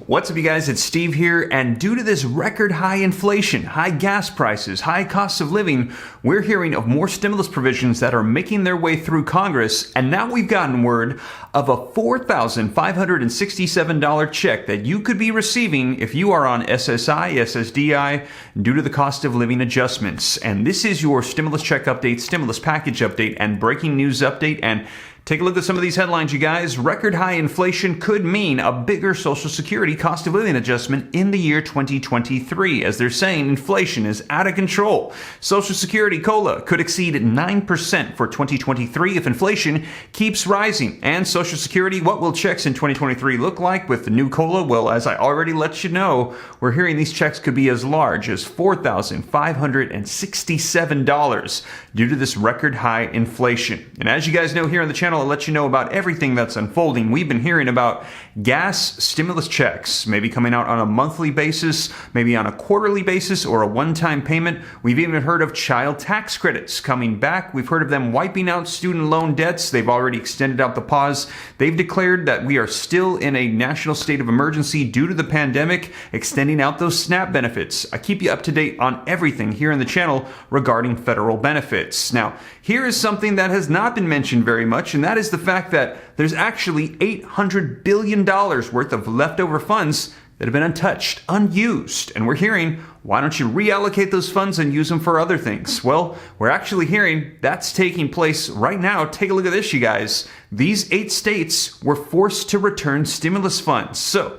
What's up, you guys? It's Steve here, and due to this record high inflation, high gas prices, high costs of living, we're hearing of more stimulus provisions that are making their way through Congress, and now we've gotten word of a $4,567 check that you could be receiving if you are on SSI, SSDI, due to the cost of living adjustments. And this is your stimulus check update, stimulus package update, and breaking news update. And take a look at some of these headlines, you guys. Record high inflation could mean a bigger Social Security cost of living adjustment in the year 2023. As they're saying, inflation is out of control. Social Security COLA could exceed 9% for 2023 if inflation keeps rising. And Social Security, what will checks in 2023 look like with the new COLA? Well, as I already let you know, we're hearing these checks could be as large as $4,567 due to this record high inflation. And as you guys know, here on the channel, I'll let you know about everything that's unfolding. We've been hearing about gas stimulus checks, maybe coming out on a monthly basis, maybe on a quarterly basis, or a one-time payment. We've even heard of child tax credits coming back. We've heard of them wiping out student loan debts. They've already extended out the pause. They've declared that we are still in a national state of emergency due to the pandemic, extending out those SNAP benefits. I keep you up to date on everything here in the channel regarding federal benefits. Now, here is something that has not been mentioned very much, and that is the fact that there's actually $800 billion worth of leftover funds that have been untouched, unused. And we're hearing, why don't you reallocate those funds and use them for other things? Well, we're actually hearing that's taking place right now. Take a look at this, you guys. These 8 states were forced to return stimulus funds. So,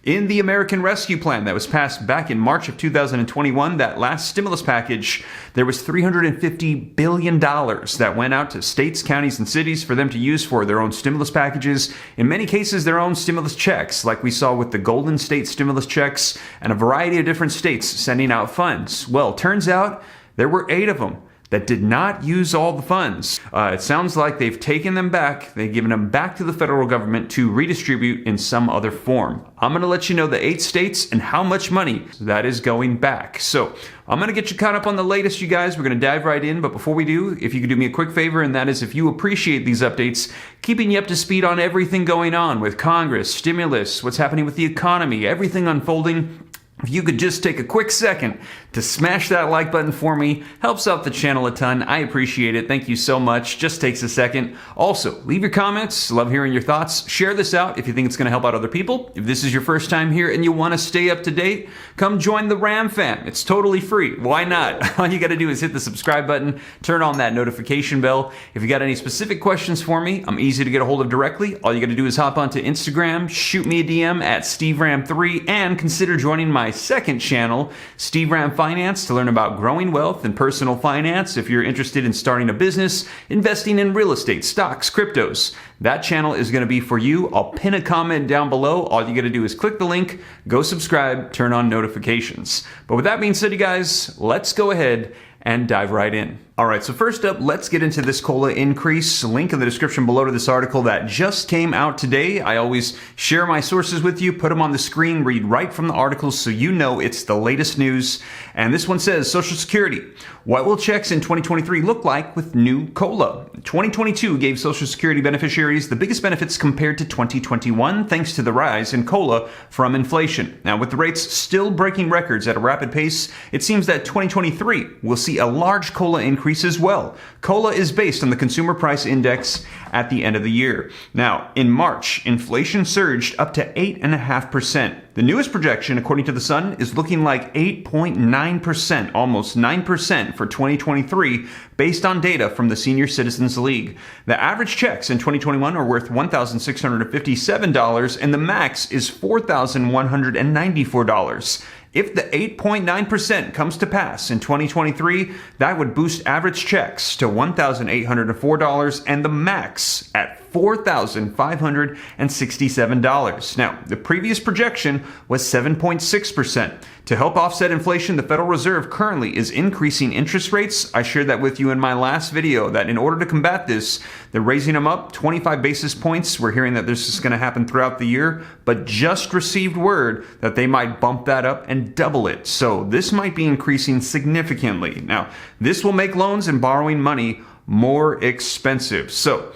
in the American Rescue Plan that was passed back in March of 2021, that last stimulus package, there was $350 billion that went out to states, counties, and cities for them to use for their own stimulus packages. In many cases, their own stimulus checks, like we saw with the Golden State stimulus checks and a variety of different states sending out funds. Well, turns out there were 8 of them that did not use all the funds. It sounds like they've taken them back. They've given them back to the federal government to redistribute in some other form. I'm going to let you know the 8 states and how much money that is going back. So I'm going to get you caught up on the latest, you guys. We're going to dive right in. But before we do, if you could do me a quick favor, and that is if you appreciate these updates, keeping you up to speed on everything going on with Congress, stimulus, what's happening with the economy, everything unfolding, if you could just take a quick second to smash that like button for me, helps out the channel a ton. I appreciate it. Thank you so much. Just takes a second. Also, leave your comments. Love hearing your thoughts. Share this out if you think it's going to help out other people. If this is your first time here and you want to stay up to date, come join the Ram fam. It's totally free. Why not? All you got to do is hit the subscribe button, turn on that notification bell. If you got any specific questions for me, I'm easy to get a hold of directly. All you got to do is hop onto Instagram, shoot me a DM at SteveRam3, and consider joining my second channel, Steve Ram Finance, to learn about growing wealth and personal finance. If you're interested in starting a business, investing in real estate, stocks, cryptos, that channel is going to be for you. I'll pin a comment down below. All you got to do is click the link, go subscribe, turn on notifications. But with that being said, you guys, let's go ahead and dive right in. All right, so first up, let's get into this COLA increase. Link in the description below to this article that just came out today. I always share my sources with you, put them on the screen, read right from the articles so you know it's the latest news. And this one says, Social Security. What will checks in 2023 look like with new COLA? 2022 gave Social Security beneficiaries the biggest benefits compared to 2021, thanks to the rise in COLA from inflation. Now, with the rates still breaking records at a rapid pace, it seems that 2023 will see a large COLA increase as well. COLA is based on the Consumer Price Index at the end of the year. Now, in March, inflation surged up to 8.5%. The newest projection, according to The Sun, is looking like 8.9%, almost 9% for 2023, based on data from the Senior Citizens League. The average checks in 2021 are worth $1,657, and the max is $4,194. If the 8.9% comes to pass in 2023, that would boost average checks to $1,804 and the max at $4,567. Now, the previous projection was 7.6%. To help offset inflation, the Federal Reserve currently is increasing interest rates. I shared that with you in my last video, that in order to combat this, they're raising them up 25 basis points. We're hearing that this is going to happen throughout the year, but just received word that they might bump that up and double it. So this might be increasing significantly. Now, this will make loans and borrowing money more expensive. So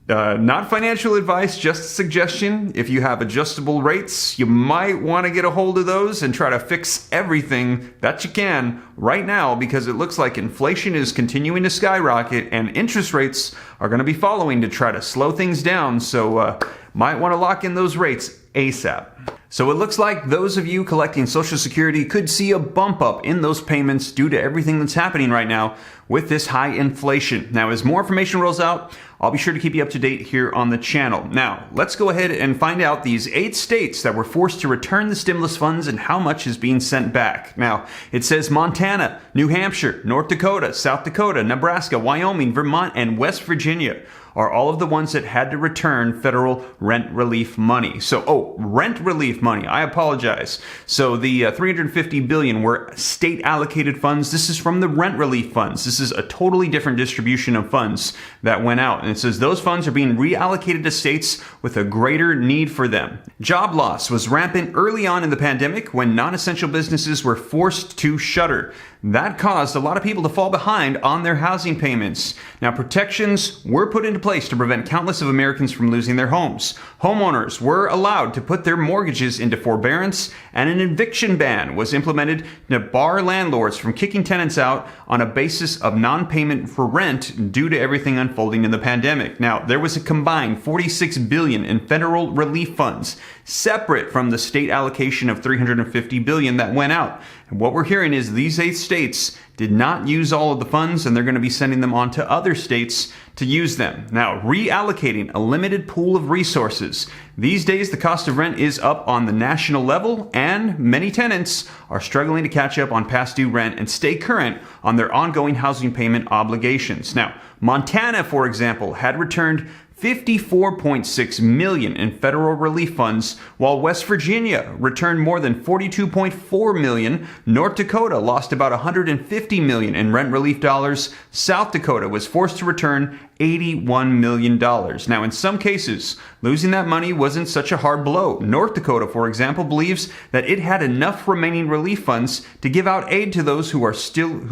Not financial advice, just a suggestion. If you have adjustable rates, you might want to get a hold of those and try to fix everything that you can right now, because it looks like inflation is continuing to skyrocket and interest rates are going to be following to try to slow things down. So might want to lock in those rates ASAP. So it looks like those of you collecting Social Security could see a bump up in those payments due to everything that's happening right now with this high inflation. Now, as more information rolls out, I'll be sure to keep you up to date here on the channel. Now, let's go ahead and find out these 8 states that were forced to return the stimulus funds and how much is being sent back. Now, it says Montana, New Hampshire, North Dakota, South Dakota, Nebraska, Wyoming, Vermont, and West Virginia are all of the ones that had to return federal rent relief money. So, rent relief money. I apologize. So the $350 billion were state allocated funds. This is from the rent relief funds. This is a totally different distribution of funds that went out. And it says those funds are being reallocated to states with a greater need for them. Job loss was rampant early on in the pandemic when non-essential businesses were forced to shutter. That caused a lot of people to fall behind on their housing payments. Now, protections were put into place to prevent countless of Americans from losing their homes. Homeowners were allowed to put their mortgages into forbearance, and an eviction ban was implemented to bar landlords from kicking tenants out on a basis of non-payment for rent due to everything unfolding in the pandemic. Now, there was a combined $46 billion in federal relief funds, separate from the state allocation of $350 billion that went out. And what we're hearing is these 8 states did not use all of the funds, and they're going to be sending them on to other states to use them. Now, reallocating a limited pool of resources. These days, the cost of rent is up on the national level, and many tenants are struggling to catch up on past due rent and stay current on their ongoing housing payment obligations. Now, Montana, for example, had returned $54.6 million in federal relief funds, while West Virginia returned more than $42.4 million. North Dakota lost about $150 million in rent relief dollars. South Dakota was forced to return $81 million. Now, in some cases, losing that money wasn't such a hard blow. North Dakota, for example, believes that it had enough remaining relief funds to give out aid to those who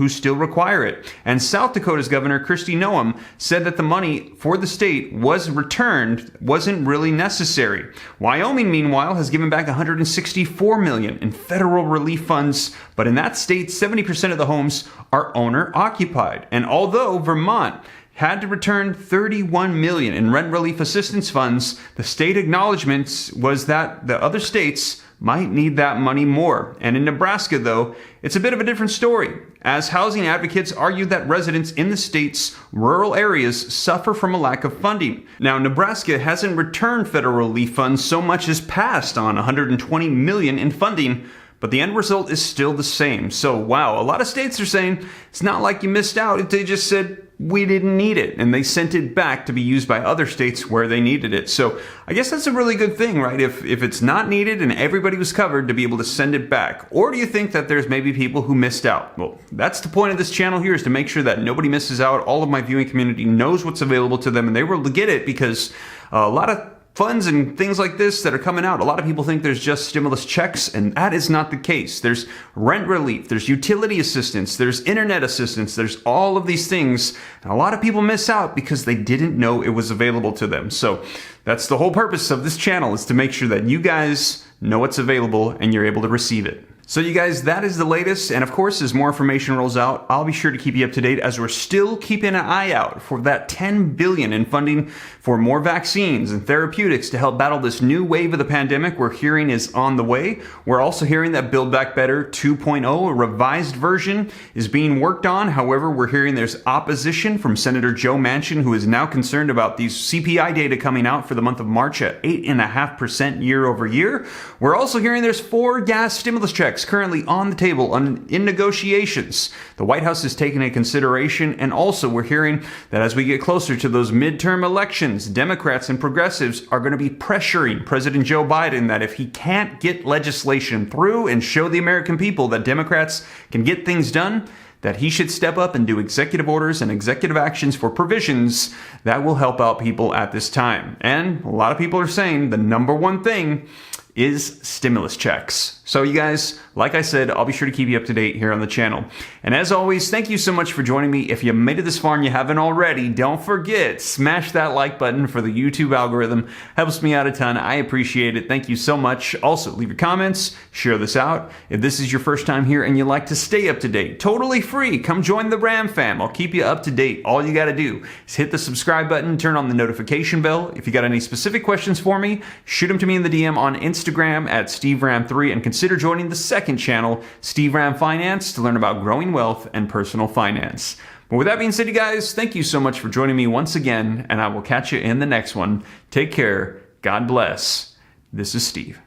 still require it. And South Dakota's Governor Kristi Noem said that the money for the state was returned wasn't really necessary. Wyoming, meanwhile, has given back $164 million in federal relief funds, but in that state, 70% of the homes are owner-occupied. And although Vermont had to return $31 million in rent relief assistance funds, the state acknowledgement was that the other states might need that money more. And in Nebraska, though, it's a bit of a different story, as housing advocates argue that residents in the state's rural areas suffer from a lack of funding. Now, Nebraska hasn't returned federal relief funds so much as passed on $120 million in funding, but the end result is still the same. So, wow, a lot of states are saying it's not like you missed out. They just said, we didn't need it, and they sent it back to be used by other states where they needed it. So I guess that's a really good thing, right? If it's not needed and everybody was covered, to be able to send it back. Or do you think that there's maybe people who missed out? Well, that's the point of this channel here, is to make sure that nobody misses out. All of my viewing community knows what's available to them, and they were able to get it, because a lot of funds and things like this that are coming out, a lot of people think there's just stimulus checks, and that is not the case. There's rent relief, there's utility assistance, there's internet assistance, there's all of these things, and a lot of people miss out because they didn't know it was available to them. So that's the whole purpose of this channel, is to make sure that you guys know what's available and you're able to receive it. So you guys, that is the latest, and of course, as more information rolls out, I'll be sure to keep you up to date, as we're still keeping an eye out for that $10 billion in funding for more vaccines and therapeutics to help battle this new wave of the pandemic we're hearing is on the way. We're also hearing that Build Back Better 2.0, a revised version, is being worked on. However, we're hearing there's opposition from Senator Joe Manchin, who is now concerned about these CPI data coming out for the month of March at 8.5% year over year. We're also hearing there's 4 gas stimulus checks currently on the table in negotiations. The White House is taking into consideration, and also we're hearing that as we get closer to those midterm elections, Democrats and progressives are going to be pressuring President Joe Biden that if he can't get legislation through and show the American people that Democrats can get things done, that he should step up and do executive orders and executive actions for provisions that will help out people at this time. And a lot of people are saying the number one thing is stimulus checks. So you guys, like I said, I'll be sure to keep you up to date here on the channel. And as always, thank you so much for joining me. If you made it this far and you haven't already, don't forget, smash that like button for the YouTube algorithm. Helps me out a ton. I appreciate it. Thank you so much. Also, leave your comments, share this out. If this is your first time here and you like to stay up to date, totally free, come join the Ram fam. I'll keep you up to date. All you got to do is hit the subscribe button, turn on the notification bell. If you got any specific questions for me, shoot them to me in the DM on Instagram at SteveRam3, and consider joining the second channel, Steve Ram Finance, to learn about growing wealth and personal finance. But with that being said, you guys, thank you so much for joining me once again, and I will catch you in the next one. Take care. God bless. This is Steve.